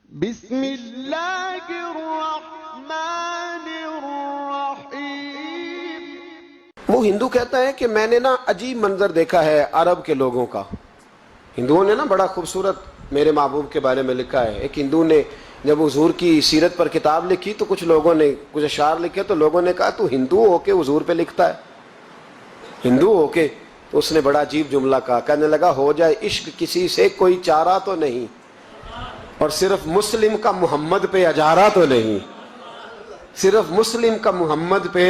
بسم اللہ الرحمن الرحیم۔ وہ ہندو کہتا ہے کہ میں نے نا عجیب منظر دیکھا ہے عرب کے لوگوں کا۔ ہندوؤں نے نا بڑا خوبصورت میرے محبوب کے بارے میں لکھا ہے۔ ایک ہندو نے جب حضور کی سیرت پر کتاب لکھی تو کچھ لوگوں نے کچھ اشعار لکھے تو لوگوں نے کہا تو ہندو ہو کے حضور پہ لکھتا ہے، ہندو ہو کے؟ تو اس نے بڑا عجیب جملہ کہا، کہنے لگا ہو جائے عشق کسی سے کوئی چارہ تو نہیں، اور صرف مسلم کا محمد پہ اجارہ تو نہیں، صرف مسلم کا محمد پہ۔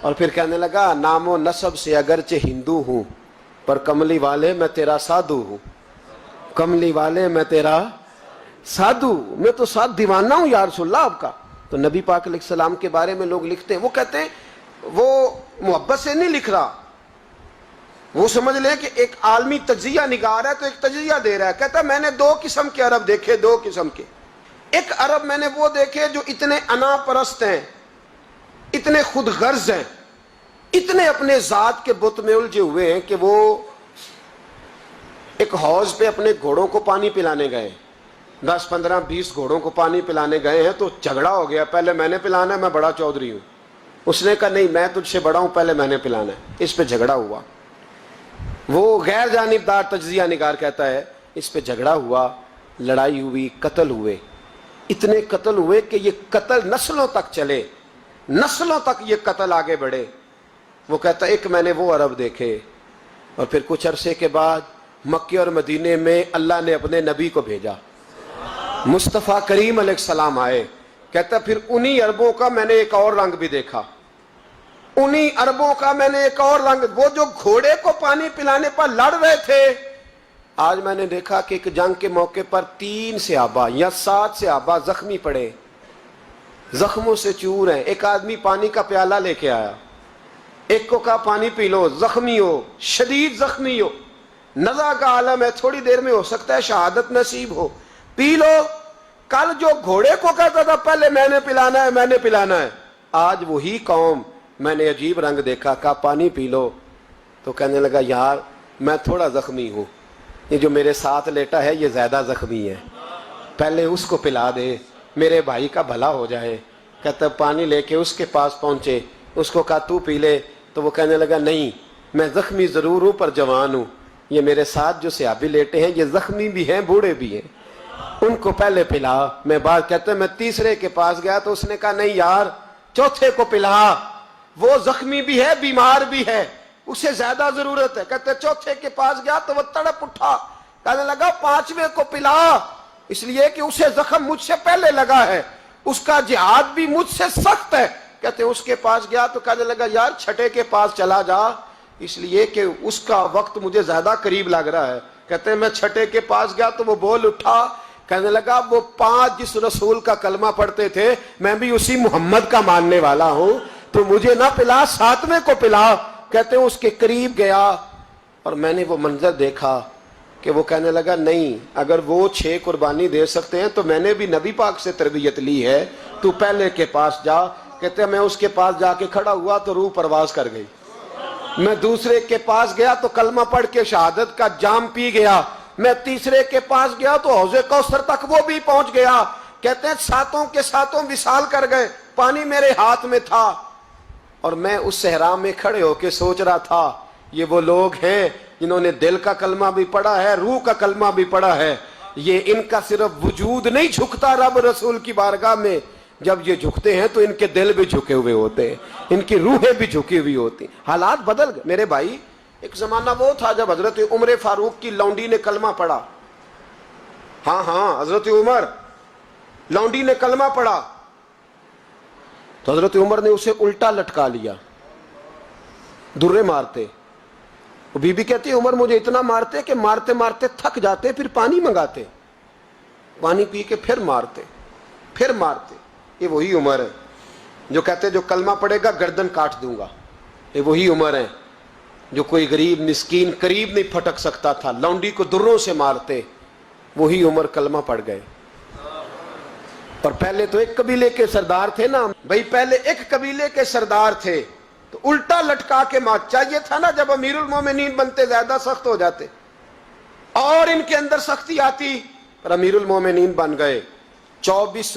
اور پھر کہنے لگا نام و نسب سے اگرچہ ہندو ہوں پر کملی والے میں تیرا سادھو ہوں، کملی والے میں تیرا سادھو، میں تو ساتھ دیوانہ ہوں یا رسول اللہ آپ کا۔ تو نبی پاک علیہ السلام کے بارے میں لوگ لکھتے ہیں، وہ کہتے ہیں وہ محبت سے نہیں لکھ رہا، وہ سمجھ لیں کہ ایک عالمی تجزیہ نگار ہے تو ایک تجزیہ دے رہا ہے۔ کہتا ہے میں نے دو قسم کے عرب دیکھے، دو قسم کے۔ ایک عرب میں نے وہ دیکھے جو اتنے انا پرست ہیں، اتنے خود غرض ہیں، اتنے اپنے ذات کے بت میں الجھے ہوئے ہیں کہ وہ ایک حوض پہ اپنے گھوڑوں کو پانی پلانے گئے، 10 15 20 گھوڑوں کو پانی پلانے گئے ہیں، تو جھگڑا ہو گیا، پہلے میں نے پلانا ہے، میں بڑا چودھری ہوں۔ اس نے کہا نہیں میں تجھ سے بڑا ہوں، پہلے میں نے پلانا ہے۔ اس پہ جھگڑا ہوا، وہ غیر جانبدار تجزیہ نگار کہتا ہے اس پہ جھگڑا ہوا، لڑائی ہوئی، قتل ہوئے، اتنے قتل ہوئے کہ یہ قتل نسلوں تک چلے، نسلوں تک یہ قتل آگے بڑھے۔ وہ کہتا ہے ایک میں نے وہ عرب دیکھے، اور پھر کچھ عرصے کے بعد مکے اور مدینے میں اللہ نے اپنے نبی کو بھیجا، مصطفیٰ کریم علیہ السلام آئے۔ کہتا پھر انہی عربوں کا میں نے ایک اور رنگ بھی دیکھا، انہی عربوں کا میں نے ایک اور رنگ، وہ جو گھوڑے کو پانی پلانے پر لڑ رہے تھے، آج میں نے دیکھا کہ ایک جنگ کے موقع پر 3 صحابہ یا 7 صحابہ زخمی پڑے، زخموں سے چور ہیں۔ ایک آدمی پانی کا پیالہ لے کے آیا، ایک کو کہا پانی پی لو، زخمی ہو، شدید زخمی ہو، نزع کا عالم ہے، تھوڑی دیر میں ہو سکتا ہے شہادت نصیب ہو، پی لو۔ کل جو گھوڑے کو کہتا تھا پہلے میں نے پلانا ہے، میں نے پلانا ہے، آج وہی قوم میں نے عجیب رنگ دیکھا، کہا پانی پی لو۔ تو کہنے لگا یار میں تھوڑا زخمی ہوں، یہ جو میرے ساتھ لیٹا ہے یہ زیادہ زخمی ہے، پہلے اس کو پلا دے، میرے بھائی کا بھلا ہو جائے۔ کہتا پانی لے کے اس کے پاس پہنچے، اس کو کہا تو پی لے، تو وہ کہنے لگا نہیں میں زخمی ضرور ہوں پر جوان ہوں، یہ میرے ساتھ جو صحابی لیٹے ہیں یہ زخمی بھی ہیں بوڑھے بھی ہیں، ان کو پہلے پلا۔ میں بات کہتے ہیں میں تیسرے کے پاس گیا تو اس نے کہا نہیں یار چوتھے کو پلا، وہ زخمی بھی ہے بیمار بھی ہے، اسے زیادہ ضرورت ہے۔ کہتے چوتھے کے پاس گیا تو وہ تڑپ اٹھا، کہنے لگا 5ویں کو پلا، اس لیے کہ اسے زخم مجھ سے پہلے لگا ہے، اس کا جہاد بھی مجھ سے سخت ہے۔ کہتے اس کے پاس گیا تو کہنے لگا یار 6 کے پاس چلا جا، اس لیے کہ اس کا وقت مجھے زیادہ قریب لگ رہا ہے۔ کہتے ہیں میں 6 کے پاس گیا تو وہ بول اٹھا، کہنے لگا وہ 5 جس رسول کا کلمہ پڑھتے تھے میں بھی اسی محمد کا ماننے والا ہوں، تو مجھے نہ پلا 7ویں کو پلا۔ کہتے ہیں اس کے قریب گیا اور میں نے وہ منظر دیکھا کہ وہ کہنے لگا نہیں اگر وہ 6 قربانی دے سکتے ہیں تو میں نے بھی نبی پاک سے تربیت لی ہے، تو پہلے کے پاس جا۔ کہتے ہیں میں اس کے پاس جا کے کھڑا ہوا تو روح پرواز کر گئی، میں دوسرے کے پاس گیا تو کلمہ پڑھ کے شہادت کا جام پی گیا، میں تیسرے کے پاس گیا تو حوض کوثر تک وہ بھی پہنچ گیا۔ کہتے ہیں 7 کے 7 وصال کر گئے، پانی میرے ہاتھ میں تھا، اور میں اس صحرا میں کھڑے ہو کے سوچ رہا تھا یہ وہ لوگ ہیں جنہوں نے دل کا کلمہ بھی پڑھا ہے، روح کا کلمہ بھی پڑھا ہے، یہ ان کا صرف وجود نہیں جھکتا رب رسول کی بارگاہ میں، جب یہ جھکتے ہیں تو ان کے دل بھی جھکے ہوئے ہوتے ہیں، ان کی روحیں بھی جھکی ہوئی ہوتی ہیں۔ حالات بدل گئے میرے بھائی۔ ایک زمانہ وہ تھا جب حضرت عمر فاروق کی لونڈی نے کلمہ پڑھا، ہاں حضرت عمر لونڈی نے کلمہ پڑھا تو حضرت عمر نے اسے الٹا لٹکا لیا، درے مارتے۔ بی بی کہتی عمر مجھے اتنا مارتے کہ مارتے مارتے تھک جاتے، پھر پانی منگاتے، پانی پی کے پھر مارتے پھر مارتے۔ یہ وہی عمر ہے جو کہتے جو کلمہ پڑھے گا گردن کاٹ دوں گا، یہ وہی عمر ہے جو کوئی غریب مسکین قریب نہیں پھٹک سکتا تھا، لونڈی کو دروں سے مارتے، وہی عمر کلمہ پڑھ گئے۔ اور پہلے تو ایک قبیلے کے سردار تھے نا بھائی، پہلے ایک قبیلے کے سردار تھے تو الٹا لٹکا کے مار، چاہیے تھا نا جب امیر المومنین بنتے زیادہ سخت ہو جاتے اور ان کے اندر سختی آتی، پر امیر المومنین بن گئے۔ 24